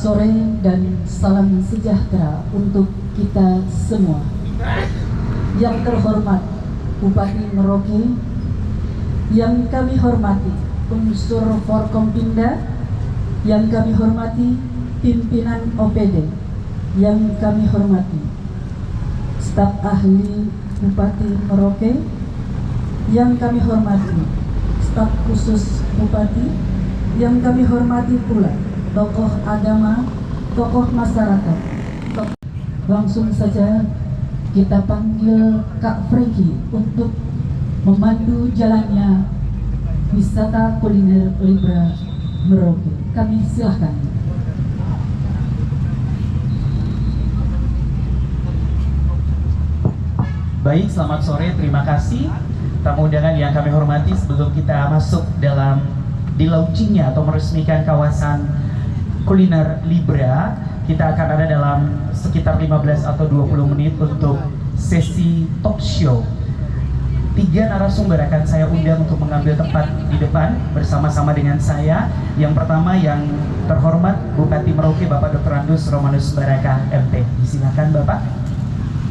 sore dan salam sejahtera untuk kita semua. Yang terhormat Bupati Merauke, yang kami hormati unsur Forkompinda, yang kami hormati pimpinan OPD, yang kami hormati staf ahli Bupati Merauke, yang kami hormati staf khusus Bupati, yang kami hormati pula tokoh agama, tokoh masyarakat. Langsung saja kita panggil Kak Franky untuk memandu jalannya wisata kuliner Libra Merauke. Kami silahkan. Baik, selamat sore, terima kasih tamu undangan yang kami hormati. Sebelum kita masuk di launchingnya atau meresmikan kawasan kuliner Libra, kita akan ada dalam sekitar 15 atau 20 menit untuk sesi talk show. 3 narasumber akan saya undang untuk mengambil tempat di depan bersama-sama dengan saya. Yang pertama yang terhormat Bupati Merauke Bapak Dr. Andus Romanus Baraka MP. Silakan Bapak.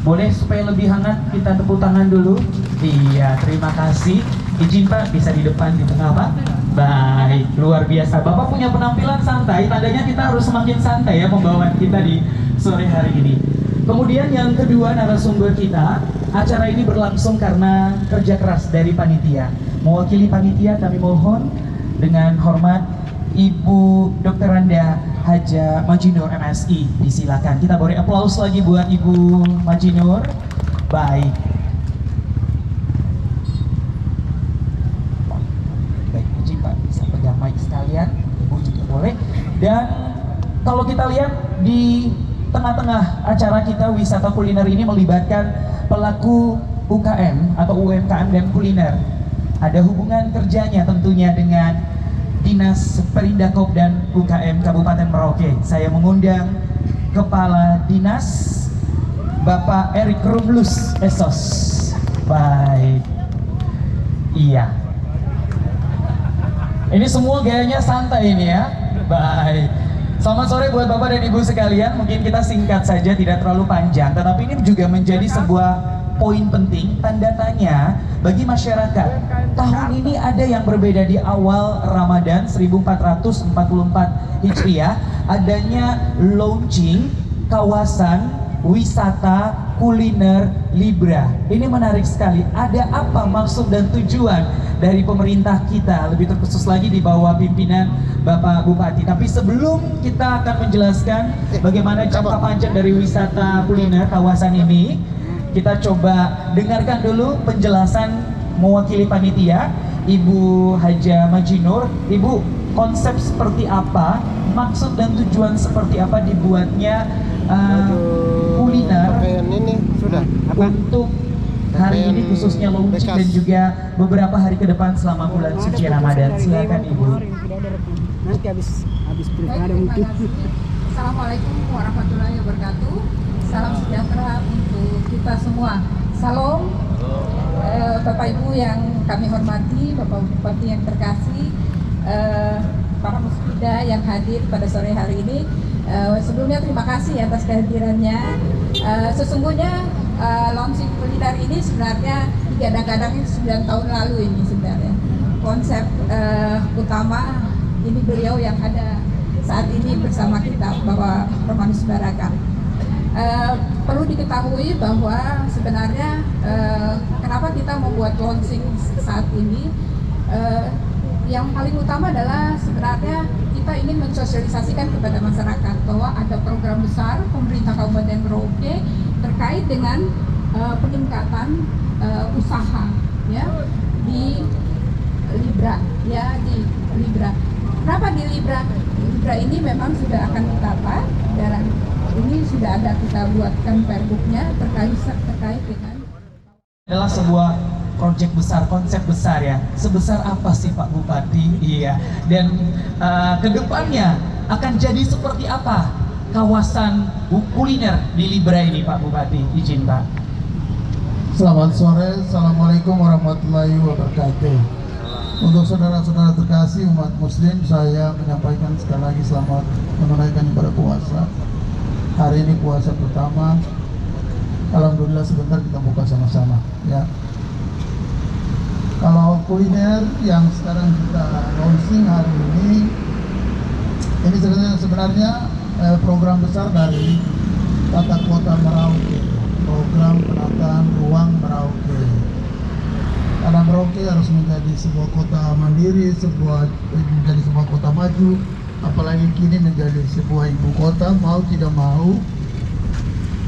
Boleh supaya lebih hangat kita tepuk tangan dulu. Iya, terima kasih. Izin Pak, bisa di depan, di tengah Pak. Baik, luar biasa. Bapak punya penampilan santai, tandanya kita harus semakin santai ya pembawaan kita di sore hari ini. Kemudian yang kedua narasumber kita, acara ini berlangsung karena kerja keras dari panitia. Mewakili panitia kami mohon dengan hormat Ibu Dr. Randa Haja Majinur MSI, disilakan. Kita beri aplaus lagi buat Ibu Majinur. Baik. Sekalian, Ibu juga boleh. Dan kalau kita lihat di tengah-tengah acara kita, wisata kuliner ini melibatkan pelaku UKM atau UMKM dan kuliner. Ada hubungan kerjanya tentunya dengan Dinas Perindakop dan UKM Kabupaten Merauke. Saya mengundang Kepala Dinas Bapak Erik Rumlus Esos. Baik. Iya. Ini semua gayanya santai ini ya. Baik. Selamat sore buat Bapak dan Ibu sekalian. Mungkin kita singkat saja, tidak terlalu panjang. Tetapi ini juga menjadi sebuah poin penting, tanda tanya bagi masyarakat. Tahun ini ada yang berbeda di awal Ramadan 1444 Hijriah. Adanya launching kawasan wisata kuliner Libra. Ini menarik sekali. Ada apa maksud dan tujuan dari pemerintah kita, lebih terkhusus lagi di bawah pimpinan Bapak Bupati. Tapi sebelum kita akan menjelaskan bagaimana jangka panjang dari wisata kuliner kawasan ini, kita coba dengarkan dulu penjelasan mewakili panitia Ibu Haja Majinur. Ibu, konsep seperti apa, maksud dan tujuan seperti apa dibuatnya kuliner ini sudah untuk hari ini khususnya launching dan juga beberapa hari ke depan selama bulan suci Ramadan. Silakan Ibu. Nanti habis pilkada mungkin. Assalamualaikum warahmatullahi wabarakatuh. Salam sejahtera untuk kita semua. Salam Bapak Ibu yang kami hormati, Bapak Bupati yang terkasih, para musbida yang hadir pada sore hari ini. Sebelumnya terima kasih atas kehadirannya. Sesungguhnya launching kuliner ini sebenarnya digadang-gadang 9 tahun lalu ini sebenarnya. Konsep utama ini beliau yang ada saat ini bersama kita, Bapak Romanus Baraka. Perlu diketahui bahwa sebenarnya kenapa kita membuat launching saat ini, yang paling utama adalah sebenarnya kita ingin mensosialisasikan kepada masyarakat bahwa ada program besar pemerintah Kabupaten Merauke terkait dengan peningkatan usaha ya di Libra ya di Libra. Kenapa di Libra? Libra ini memang sudah akan ditata dan ini sudah ada kita buatkan perbuknya terkait dengan adalah sebuah proyek besar, konsep besar ya. Sebesar apa sih Pak Bupati? Iya. Dan kedepannya akan jadi seperti apa kawasan kuliner di Libra ini Pak Bupati? Izin Pak. Selamat sore, Assalamualaikum warahmatullahi wabarakatuh. Untuk saudara-saudara terkasih umat muslim, saya menyampaikan sekali lagi selamat menunaikan ibadah puasa. Hari ini puasa pertama. Alhamdulillah sebentar kita buka sama-sama ya. Kalau kuliner yang sekarang kita launching hari ini sebenarnya program besar dari Tata Kota Merauke, program penataan ruang Merauke. Karena Merauke harus menjadi sebuah kota mandiri, menjadi sebuah kota maju, apalagi kini menjadi sebuah ibu kota, mau tidak mau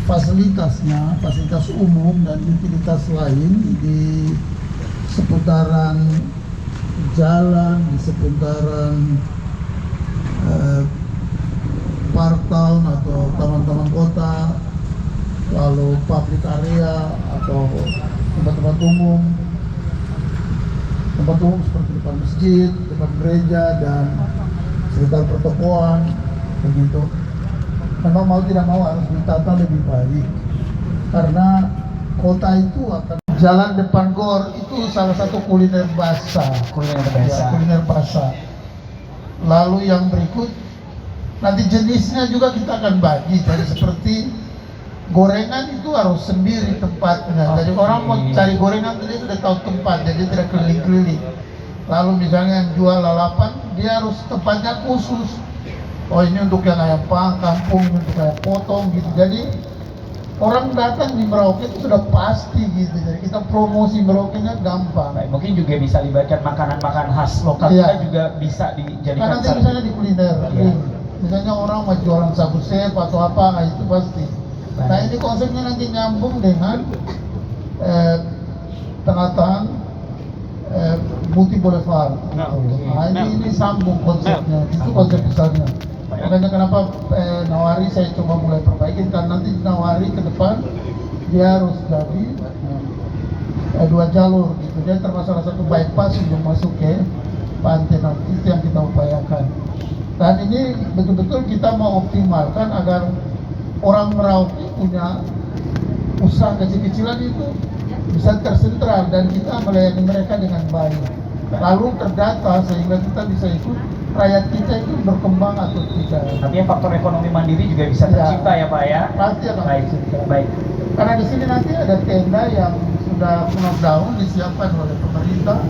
fasilitasnya, fasilitas umum dan utilitas lain di seputaran jalan, di seputaran park town atau taman-taman kota, lalu public area atau tempat-tempat umum seperti depan masjid, depan gereja, dan sekitar pertokoan, begitu. Memang mau tidak mau harus ditata lebih baik, karena kota itu akan jalan depan gor itu salah satu kuliner basah. Kuliner basah. Lalu yang berikut, nanti jenisnya juga kita akan bagi. Jadi seperti gorengan itu harus sendiri tempatnya. Jadi orang mau cari gorengan dia sudah tahu tempat, jadi tidak keliling-keliling. Lalu misalnya yang jual lalapan, dia harus tempatnya khusus. Oh ini untuk yang ayam kampung, untuk ayam potong gitu. Jadi orang datang di Merauke itu sudah pasti gitu. Jadi kita promosi Merauke-nya gampang. Baik, mungkin juga bisa libatkan makanan-makanan khas lokal kita juga bisa dijadikan. Karena nanti misalnya di kuliner, misalnya orang mau jualan sabu sep atau apa, nah itu pasti. Nah ini konsepnya nanti nyambung dengan penataan Multi Boulevard. Nah ini sambung konsepnya, itu konsep besarnya. Makanya kenapa Nawari saya coba mulai perbaikin, karena nanti Nawari ke depan dia harus jadi 2 jalur gitu. Dia termasuk salah satu bypass untuk masuk ke pantai, nanti itu yang kita upayakan. Dan ini betul-betul kita mau optimalkan agar orang Merauke punya usaha kecil-kecilan itu bisa tersentral dan kita melayani mereka dengan baik, lalu terdata sehingga kita bisa ikut rakyat kita itu berkembang atau tidak. Artinya faktor ekonomi mandiri juga bisa tercipta ya Pak ya? Pasti akan tercipta. Baik. Karena di sini nanti ada tenda yang sudah knockdown disiapkan oleh pemerintah.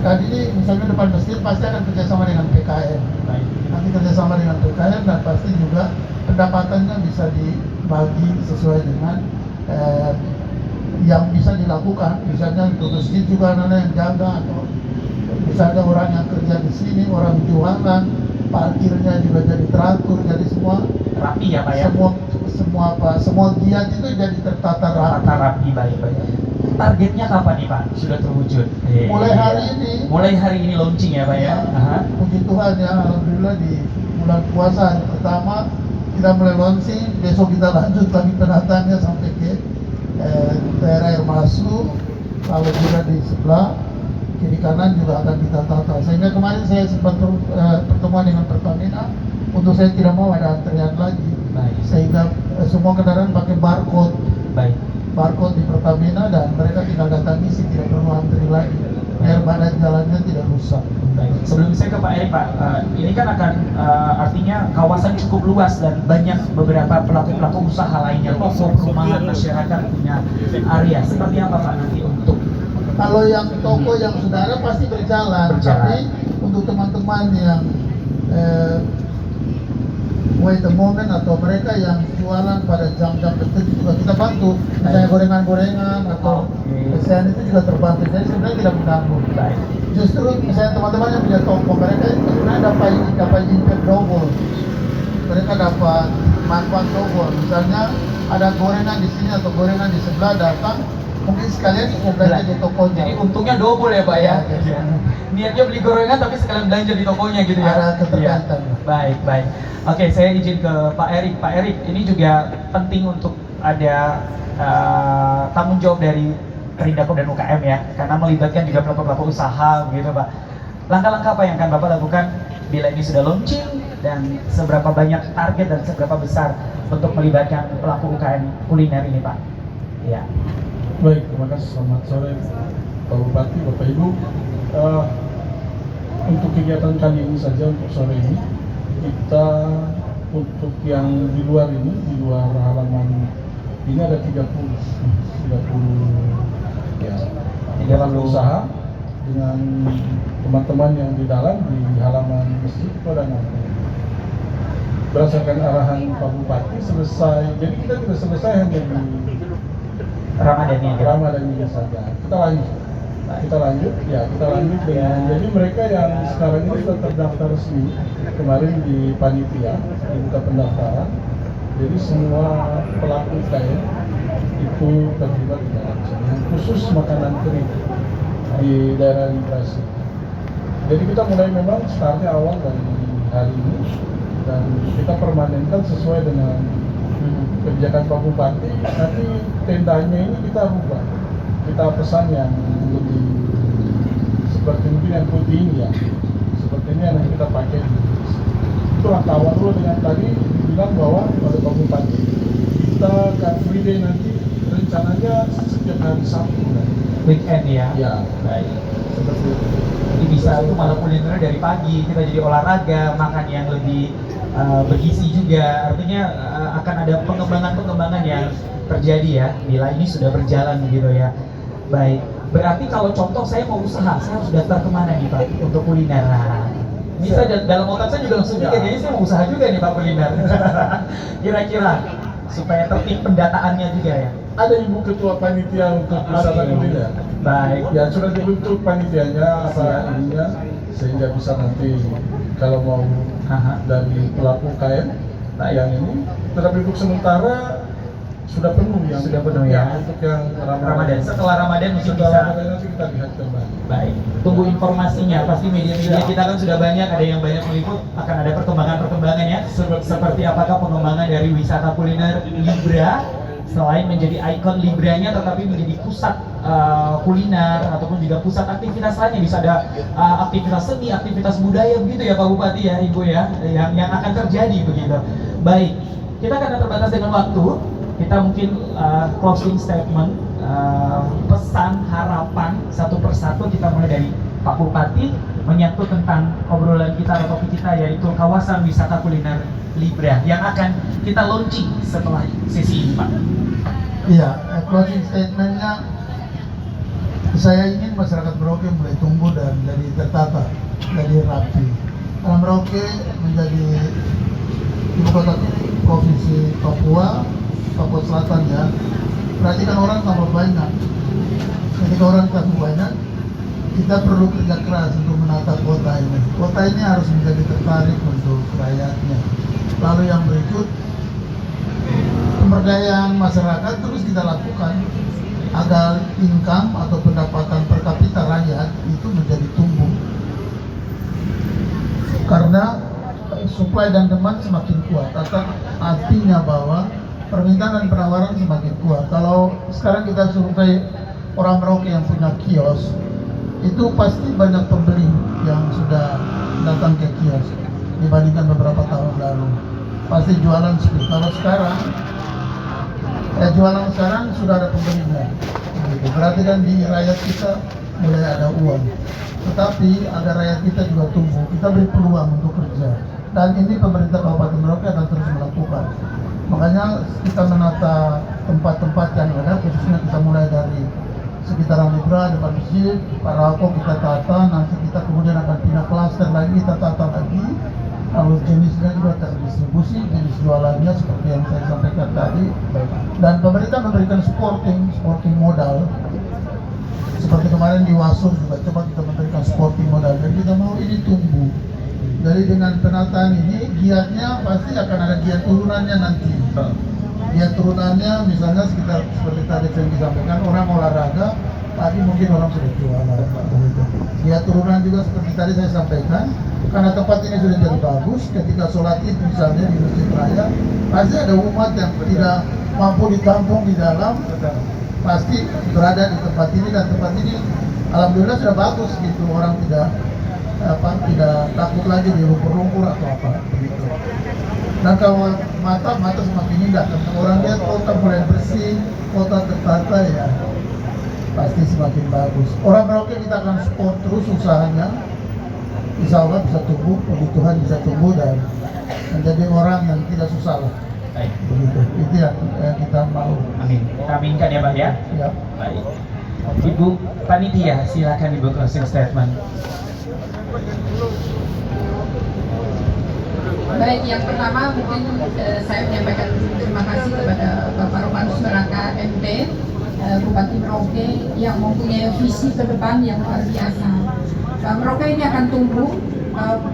Dan ini misalnya depan masjid pasti akan kerjasama dengan PKN. Baik. Nanti kerjasama dengan PKN dan pasti juga pendapatannya bisa dibagi sesuai dengan yang bisa dilakukan. Misalnya untuk masjid juga ada yang jaga, atau misalnya orang yang kerja di sini, orang jualan, parkirnya juga jadi teratur, jadi semua rapi ya Pak ya? Semua giat itu jadi tertata rapi. Baik. Targetnya kapan nih Pak? Sudah terwujud? Mulai hari ini. Mulai hari ini launching ya Pak ya? Puji Tuhan ya, alhamdulillah di bulan puasa hari pertama kita mulai launching, besok kita lanjut lagi penataannya sampai ke daerah air masuk, lalu juga di sebelah kiri kanan juga akan kita tata. Sehingga kemarin saya sempat pertemuan dengan Pertamina untuk saya tidak mau ada antrian lagi. Baik. Sehingga semua kendaraan pakai barcode. Baik. Barcode di Pertamina dan mereka tinggal datang isi, tidak perlu antri lagi. Biar badan jalannya tidak rusak. Baik. Sebelum saya ke Pak Erik Pak, ini kan akan artinya kawasan cukup luas dan banyak beberapa pelaku-pelaku usaha lainnya, toko, perumahan, masyarakat punya area. Seperti apa Pak nanti untuk? Kalau yang toko yang sudah ada pasti berjalan. Tapi untuk teman-teman yang wait a moment atau mereka yang jualan pada jam-jam tertentu juga kita bantu. Misalnya gorengan-gorengan atau pesanan itu juga terbantu. Jadi sebenarnya tidak mengganggu. Justru misalnya teman-teman yang punya toko, mereka itu sebenarnya dapat impact double. Mereka dapat manfaat double. Misalnya ada gorengan di sini atau gorengan di sebelah datang, mungkin sekalian mau belanja di tokonya. Jadi untungnya double ya Pak ya? Niatnya beli gorengan tapi sekalian belanja di tokonya gitu ya? Ada keterkaitan. Baik. Oke, saya izin ke Pak Erik. Pak Erik, ini juga penting untuk ada tanggung jawab dari Perindako dan UKM ya, karena melibatkan juga pelaku-pelaku usaha begitu Pak. Langkah-langkah apa yang akan Bapak lakukan bila ini sudah launching, dan seberapa banyak target dan seberapa besar untuk melibatkan pelaku UKM kuliner ini Pak? Ya. Baik, terima kasih. Selamat sore Pak Bupati, Bapak Ibu. untuk kegiatan kali ini saja untuk sore ini kita untuk yang di luar ini, di luar halaman ini ada 30 ya, 30 usaha dengan teman-teman yang di dalam di halaman masjid itu ada 60. Berdasarkan arahan Pak Bupati selesai, jadi kita tidak selesai hanya di Ramadan ini saja. Kita lanjut dengan jadi mereka yang sekarang ini sudah terdaftar resmi kemarin di panitia dibuka pendaftaran. Jadi semua pelaku UKM itu terlibat di dalam sini, khusus makanan kering di daerah Librasi. Jadi kita mulai memang startnya awal dari hari ini dan kita permanenkan sesuai dengan kebijakan Pak Bupati. Nanti tendanya ini kita rubah, kita pesan yang lebih seperti mungkin yang putih ini ya, seperti ini yang kita pakai. Itu langkah awal dulu dengan tadi bilang bahwa oleh Pak Bupati kita Car Free Day nanti rencananya setiap hari Sabtu weekend ya. Ya, Baik. seperti itu. Jadi bisa itu malah kuliner dari pagi kita jadi olahraga, makan yang lebih bergizi juga. Artinya akan ada pengembangan yang terjadi ya bila ini sudah berjalan gitu ya. Baik. Berarti kalau contoh saya mau usaha, saya harus daftar kemana nih Pak untuk kuliner? Nah, bisa dalam otak saya juga langsung mikir, kayaknya saya mau usaha juga nih Pak kuliner. Kira-kira supaya tertib pendataannya juga ya. Ada ibu ketua panitia untuk wisata kuliner. Baik. Ya sudah dibentuk panitianya apa ininya sehingga bisa nanti kalau mau dari pelaku UKM yang ini. Tetapi untuk sementara sudah penuh ya untuk yang Ramadan. Setelah Ramadan mungkin Setelah bisa. Ramadan nanti kita lihat kembali. Baik, tunggu informasinya. Pasti media-media kita kan sudah banyak, ada yang banyak meliput, akan ada perkembangan ya. Seperti apakah pengembangan dari wisata kuliner Libra selain menjadi ikon Libranya, tetapi menjadi pusat kuliner ataupun juga pusat aktivitas lainnya. Bisa ada aktivitas seni, aktivitas budaya begitu ya Pak Bupati ya, Ibu ya, yang akan terjadi begitu. Baik, kita karena terbatas dengan waktu, kita mungkin closing statement, pesan, harapan satu persatu. Kita mulai dari Pak Bupati menyangkut tentang obrolan kita atau topik kita, yaitu kawasan wisata kuliner Libra yang akan kita launching setelah sesi ini Pak. Iya, closing statementnya, saya ingin masyarakat Merauke mulai tumbuh dan jadi tertata, jadi rapi. Karena Merauke menjadi ibu kota provinsi Papua Selatan ya, berarti kan orang tambah banyak. Ketika orang tambah banyak, kita perlu kerja keras untuk menata kota ini. Kota ini harus menjadi tertarik untuk rakyatnya. Lalu yang berikut, pemberdayaan masyarakat terus kita lakukan agar income atau pendapatan per kapita rakyat itu menjadi tumbuh. Karena supply dan demand semakin kuat, artinya bahwa permintaan dan penawaran semakin kuat. Kalau sekarang kita survei orang Merauke yang punya kios, itu pasti banyak pembeli yang sudah datang ke kios dibandingkan beberapa tahun lalu. Pasti jualan sepi. Kalau sekarang, jualan sekarang sudah ada pembelinya. Berarti kan di rakyat kita mulai ada uang. Tetapi agar rakyat kita juga tumbuh, kita beri peluang untuk kerja. Dan ini pemerintah Kabupaten Merauke akan terus melakukan. Makanya kita menata tempat-tempat yang ada, khususnya kita mulai dari sekitaran Libra, depan masjid, Parako kita tata, nanti kita kemudian akan pindah klaster lagi, kita tata lagi. Lalu jenisnya juga terdistribusi, jenis jualannya seperti yang saya sampaikan tadi. Dan pemerintah memberikan supporting modal. Seperti kemarin di Wasur juga coba kita memberikan supporting modal, dan kita mau ini tumbuh. Jadi dengan penataan ini, giatnya pasti akan ada giat turunannya nanti. Giat turunannya misalnya sekitar seperti tadi saya disampaikan, orang olahraga, tadi mungkin orang sudah jualan. Giat turunan juga seperti tadi saya sampaikan, karena tempat ini sudah jadi bagus, ketika sholat id misalnya di Masjid Raya, pasti ada umat yang tidak mampu ditampung di dalam, pasti berada di tempat ini, dan tempat ini alhamdulillah sudah bagus gitu, orang tidak takut lagi di lumpur-lumpur atau apa begitu. Dan kalau mata semakin indah, karena orang lihat kota mulai bersih, kota tertata ya, pasti semakin bagus. Orang Merauke kita akan support terus usahanya, insya Allah bisa tumbuh, puji Tuhan bisa tumbuh dan menjadi orang yang tidak susah lah. Baik. Begitu. Itu yang kita mau. Amin. Kita aminkan ya Pak ya. Ya. Baik. Ibu Panitia, silakan Ibu closing statement. Baik, yang pertama mungkin saya menyampaikan terima kasih kepada Bapak Romanus Baraka MT, Bupati Merauke yang mempunyai visi ke depan yang luar biasa. Merauke ini akan tumbuh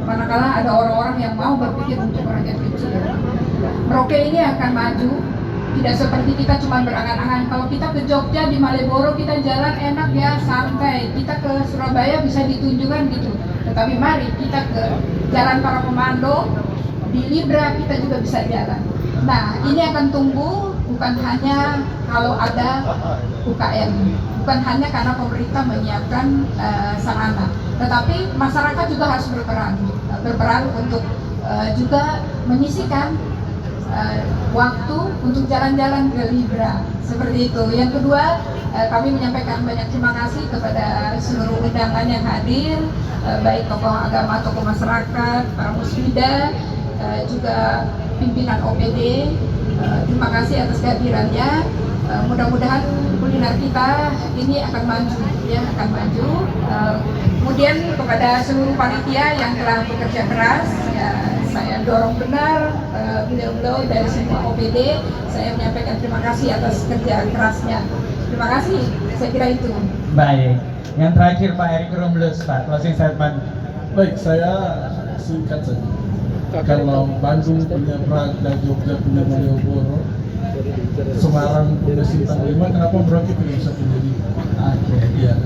manakala ada orang-orang yang mau berpikir untuk rakyat kecil. Merauke ini akan maju, tidak seperti kita cuma berangan-angan. Kalau kita ke Jogja di Malioboro kita jalan enak ya, santai. Kita ke Surabaya bisa ditunjukkan gitu. Tetapi mari kita ke Jalan Para Komando, di Libra kita juga bisa jalan. Nah, ini akan tumbuh bukan hanya kalau ada UKM, bukan hanya karena pemerintah menyiapkan sarana, tetapi masyarakat juga harus berperan untuk juga menyisihkan waktu untuk jalan-jalan ke Libra, seperti itu. Yang kedua, kami menyampaikan banyak terima kasih kepada seluruh undangan yang hadir, baik tokoh agama, tokoh masyarakat, para musbida, juga pimpinan OPD. Terima kasih atas kehadirannya. Mudah-mudahan kuliner kita ini akan maju, ya, akan maju. Kemudian kepada seluruh panitia yang telah bekerja keras, ya, saya dorong benar beliau-beliau dari semua OPD. Saya menyampaikan terima kasih atas kerja kerasnya. Terima kasih. Saya kira itu. Baik. Yang terakhir Pak Erik Romulus, Pak, closing statement. Baik, saya singkat saja. Kalau Bandung punya Praga, Jogja punya Malioboro, Semarang punya Sintang 5, kenapa Merauke tidak bisa punya 5? Oke. Iya,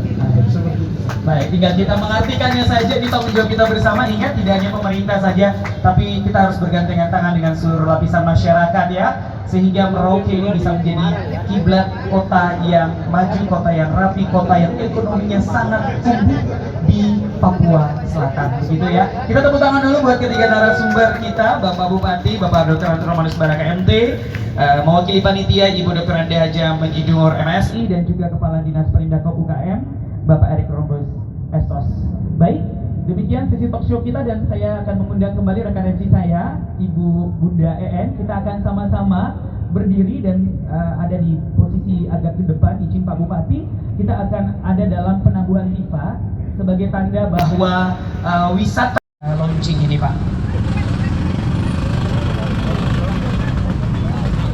seperti itu. Baik, tinggal kita mengartikannya saja di tanggung jawab kita bersama. Ingat, tidak hanya pemerintah saja, tapi kita harus bergandengan tangan dengan seluruh lapisan masyarakat ya, sehingga Merauke ini bisa menjadi kiblat kota yang maju, kota yang rapi, kota yang ekonominya sangat tumbuh di Papua Selatan, begitu ya. Kita tepuk tangan dulu buat ketiga narasumber kita, Bapak Bupati, Bapak Dr. Romanus Baraka MT, mewakili panitia Ibu Dr. Ande Haja Menjidur MSI, dan juga Kepala Dinas Perindakop UKM, Bapak Erik Romulus Estos. Baik, demikian sesi talk show kita, dan saya akan mengundang kembali rekan MC saya, Ibu Bunda EN. Kita akan sama-sama berdiri dan ada di posisi agak ke depan, izin Pak Bupati. Kita akan ada dalam penangguhan FIFA sebagai tanda bahwa wisata launching ini, Pak.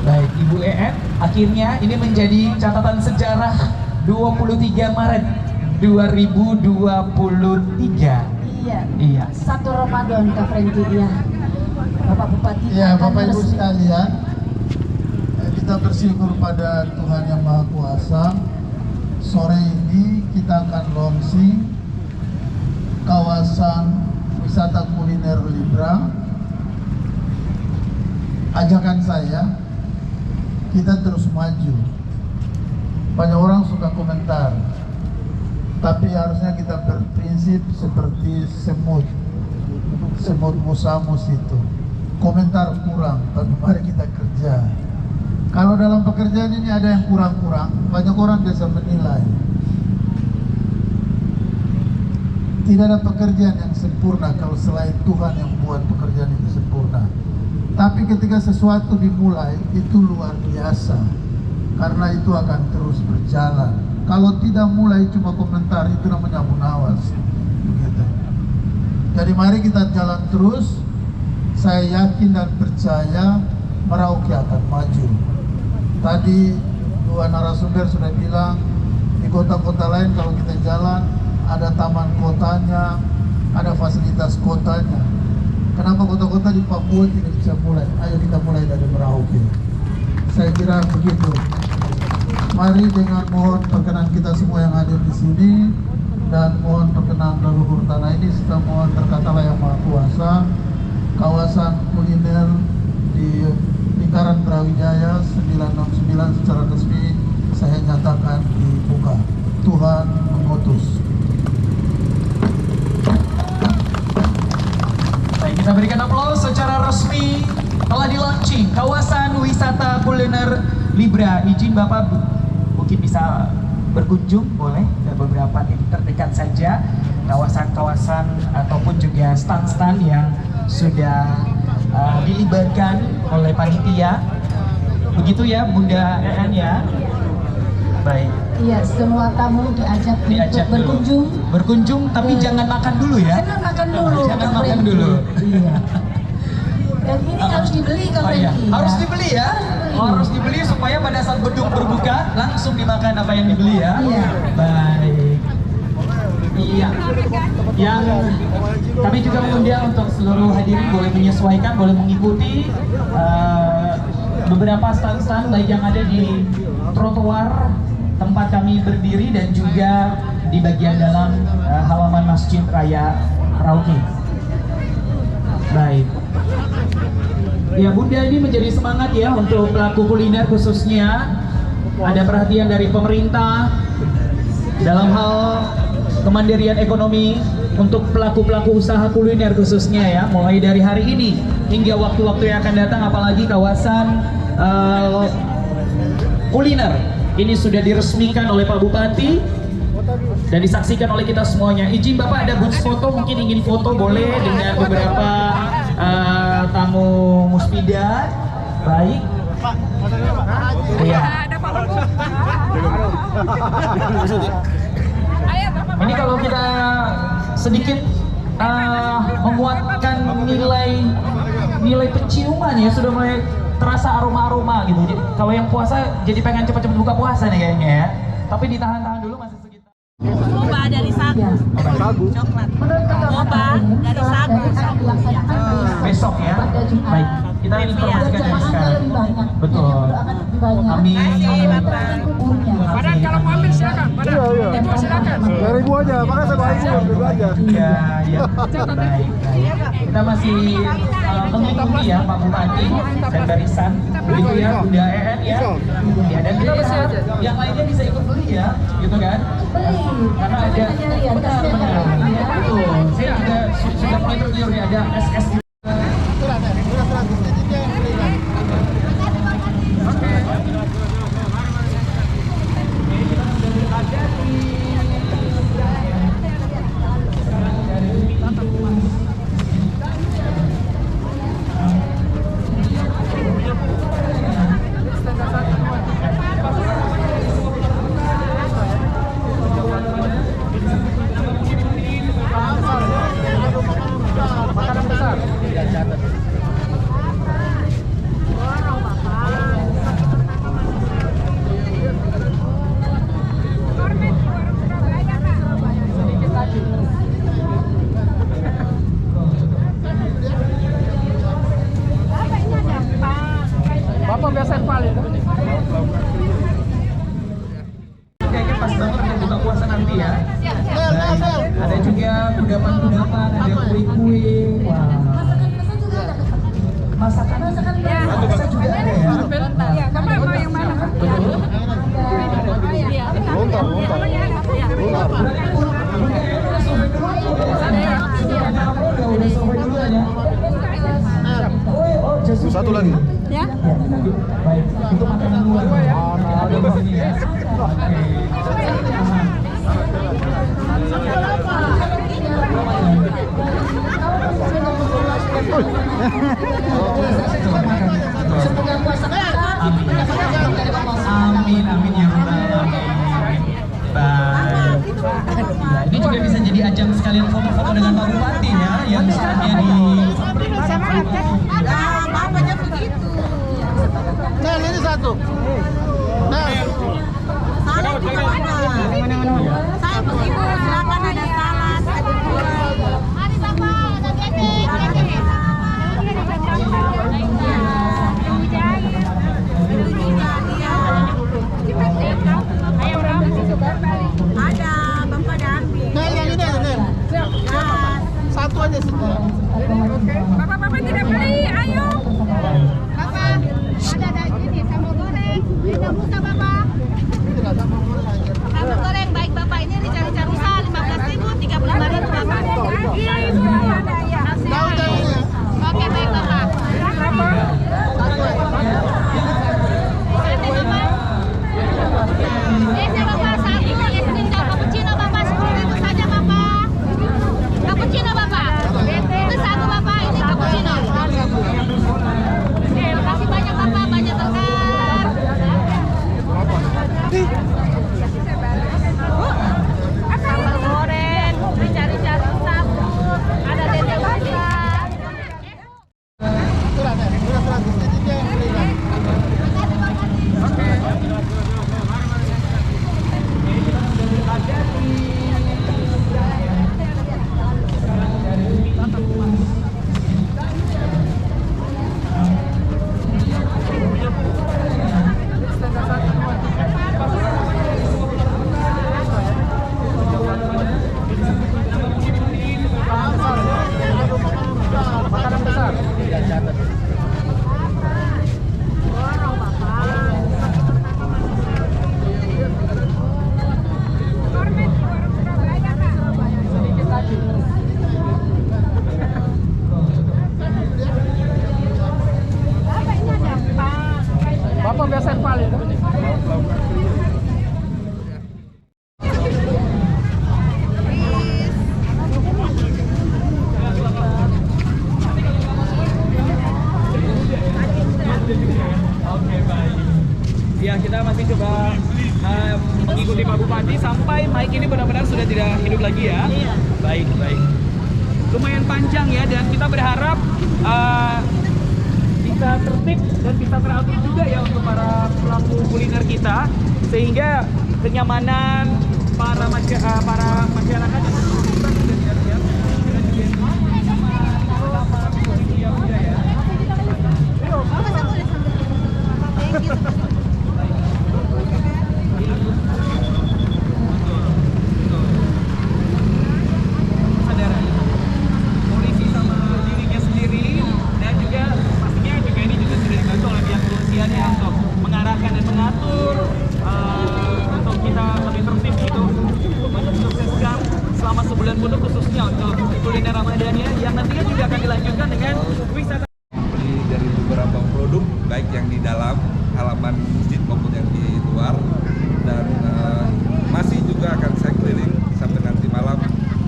Baik, Ibu EN, akhirnya ini menjadi catatan sejarah 23 Maret 2023. Iya. 1 Ramadan, Kak Franky, ya. Bapak Bupati. Ya, akan Bapak Ibu meresmikan. sekalian, kita bersyukur pada Tuhan Yang Maha Kuasa. Sore ini kita akan launching kawasan wisata kuliner Libra. Ajakan saya, kita terus maju. Banyak orang suka komentar, tapi harusnya kita berprinsip seperti semut musamus itu. Komentar kurang, tapi mari kita kerja. Kalau dalam pekerjaan ini ada yang kurang-kurang, banyak orang bisa menilai. Tidak ada pekerjaan yang sempurna kalau selain Tuhan yang buat pekerjaan itu sempurna. Tapi ketika sesuatu dimulai, itu luar biasa. Karena itu akan terus berjalan. Kalau tidak mulai cuma komentar, itu namanya munawas. Begitu. Jadi mari kita jalan terus. Saya yakin dan percaya Merauke akan maju. Tadi dua narasumber sudah bilang, di kota-kota lain kalau kita jalan, ada taman kotanya, ada fasilitas kotanya. Kenapa kota-kota di Papua tidak bisa mulai? Ayo kita mulai dari Merauke. Saya kira begitu. Mari dengan mohon perkenan kita semua yang hadir di sini, dan mohon perkenan leluhur tanah ini, serta mohon berkatalah Yang Maha Kuasa, kawasan kuliner di lingkaran Brawijaya 969 secara resmi saya nyatakan dibuka. Tuhan mengutus. Baik, kita berikan aplaus secara resmi. Telah di-launching kawasan wisata kuliner Libra. Izin Bapak mungkin bisa berkunjung, boleh ke beberapa titik terdekat saja. kawasan-kawasan ataupun juga stand-stand yang sudah dilibatkan oleh panitia. Begitu ya Bunda EN ya. Baik. Iya, semua tamu diajak untuk dulu. Berkunjung tapi jangan makan dulu ya. Jangan makan dulu. Jangan makan dulu. Iya. Dan ini harus dibeli kalau iya. ini. Harus dibeli ya. Harus dibeli supaya pada saat beduk berbuka langsung dimakan apa yang dibeli ya. Iya. Baik. Iya. Yang kami juga mengundang untuk seluruh hadirin boleh menyesuaikan, boleh mengikuti beberapa stand-stand baik yang ada di trotoar tempat kami berdiri dan juga di bagian dalam halaman Masjid Raya Rauke. Baik. Ya Bunda, ini menjadi semangat ya untuk pelaku kuliner khususnya. Ada perhatian dari pemerintah dalam hal kemandirian ekonomi untuk pelaku-pelaku usaha kuliner khususnya ya. Mulai dari hari ini hingga waktu-waktu yang akan datang, apalagi kawasan kuliner ini sudah diresmikan oleh Pak Bupati dan disaksikan oleh kita semuanya. Izin Bapak, ada booth foto, mungkin ingin foto boleh dengan beberapa tamu Muspida. Baik. Iya. Ini kalau kita sedikit menguatkan nilai penciuman ya, sudah mulai terasa aroma-aroma gitu. Jadi, kalau yang puasa jadi pengen cepet-cepet buka puasa nih kayaknya ya. Tapi ditahan-tahan dulu, masih sekitar. Boba dari sagu, coklat. Boba dari sagu. Besok ya. Baik, kita informasikan dari sekarang. Betul. Amin. Padan kalau mau ambil silakan. Padan. Ibu silakan. Dari ibu aja, makanya saya bawa ibu aja. Iya, iya. Baik. Kita masih mengikuti ya Pak Bupati dan barisan. Begitu ya Bunda EN ya. Ya, dan kita berharap yang lainnya bisa ikut beli ya, gitu kan? Karena ada benar. Betul. Saya juga sudah mulai tergiur nih, ada SS. Bapak biasa yang paling. Kayaknya pas banget untuk buka puasa nanti ya. Baik. Ada juga kudapan-kudapan, ada kue-kue. Wah. Masakan juga ada ya. Ya, Bapak mau yang mana? Betul. Satu lagi. Ya. Baik, itu makanan luar ya. Ada di sini ya. Oke. Amin, amin ya Rabbal alamin. Baik. Ya, ini juga bisa jadi ajang sekalian foto-foto dengan Pak Bupati ya, yang misalnya di Bapaknya begitu. Nel, ini satu. Nel. Salad juga mana? Saya begitu, silakan ada salad, ada buah. Mari Bapak, ada bebek. Ada, Bapak ada ambil. Nel, yang ini ada Nel. Satu aja sih. Bapak tidak beli, ayo. Bapak, ada ini sambal goreng. Ada buka Bapak. Sambal goreng baik Bapak, ini rica-rica rusa 15.000, 35.000 Bapak. Iya, itu ada ya. Tahu deh ini. Oke baik Bapak. Berapa? Sate Bapak. Bapak satu, es krim cappuccino Bapak 10.000 saja Bapak. Sambal goreng, dicari-cari sabun, ada dendeng basah. Bapak biasa yang paling. Oke, baik. Ya, kita masih coba mengikuti Pak Bupati sampai mic ini benar-benar sudah tidak hidup lagi ya. Baik, baik. Lumayan panjang ya, dan kita berharap bisa tertib dan bisa teratur juga ya untuk para pelaku kuliner kita, sehingga kenyamanan para masyarakat yang kita sudah siap-siap dengan juga sama dia ya. Kesadaran polisi sama dirinya sendiri, dan juga pastinya juga ini juga sudah dibantu oleh pihak kepolisian ya untuk mengarahkan dan mengatur untuk kita lebih tertib gitu, untuk mensukseskan selama sebulan penuh khususnya untuk kuliner Ramadannya yang nantinya juga akan dilanjutkan dengan wisata. Beli dari beberapa produk baik yang di dalam halaman masjid maupun yang di luar, dan masih juga akan saya keliling sampai nanti malam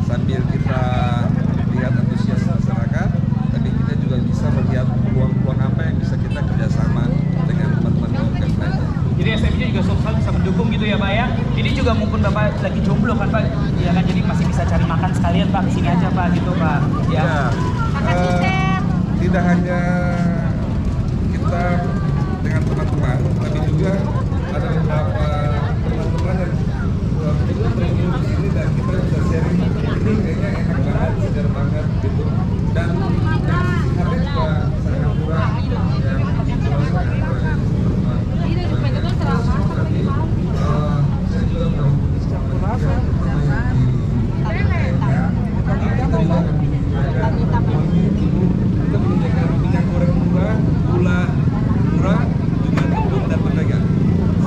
sambil kita lihat antusias masyarakat, tapi kita juga bisa melihat peluang-peluang apa yang bisa kita kerjasama dengan teman-teman UMKM lainnya. Jadi SMJ juga selalu bisa mendukung gitu ya Pak ya. Ini juga mumpun Bapak lagi jomblo kan Pak, ya kan, jadi masih bisa cari makan sekalian Pak, kesini aja Pak gitu Pak ya. Tidak hanya kita dengan teman-teman, tapi juga ada beberapa teman-teman yang ikut berkunjung di sini dan kita bisa sharing, ini kayaknya enak banget, segar banget gitu, dan harganya juga sangat murah yang dijual sangat murah. Saya juga mau kita menyediakan minyak goreng murah, gula murah, juga tepung dan mentega.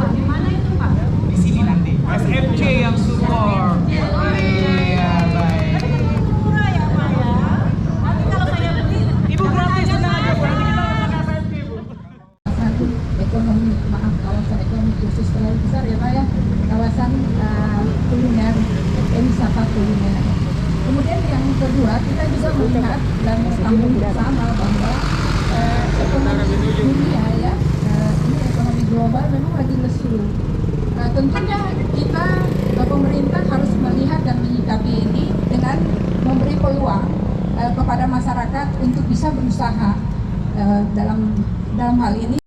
Di mana itu Pak? Di sini nanti SMJ yang support. Iya, baik. Murah ya Pak ya. Nanti kalau saya beli, Ibu gratis, tenang aja Bu, nanti kita makan SMJ Bu. Satu, kawasan ekonomi khusus terlalu besar ya Pak ya, kawasan kuliner, wisata kuliner. Kemudian yang kedua, kita juga melihat dan sambung bersama bahwa ekonomi dunia ya, ini ekonomi global memang lagi lesu. Tentunya kita, pemerintah harus melihat dan menyikapi ini dengan memberi peluang kepada masyarakat untuk bisa berusaha dalam hal ini.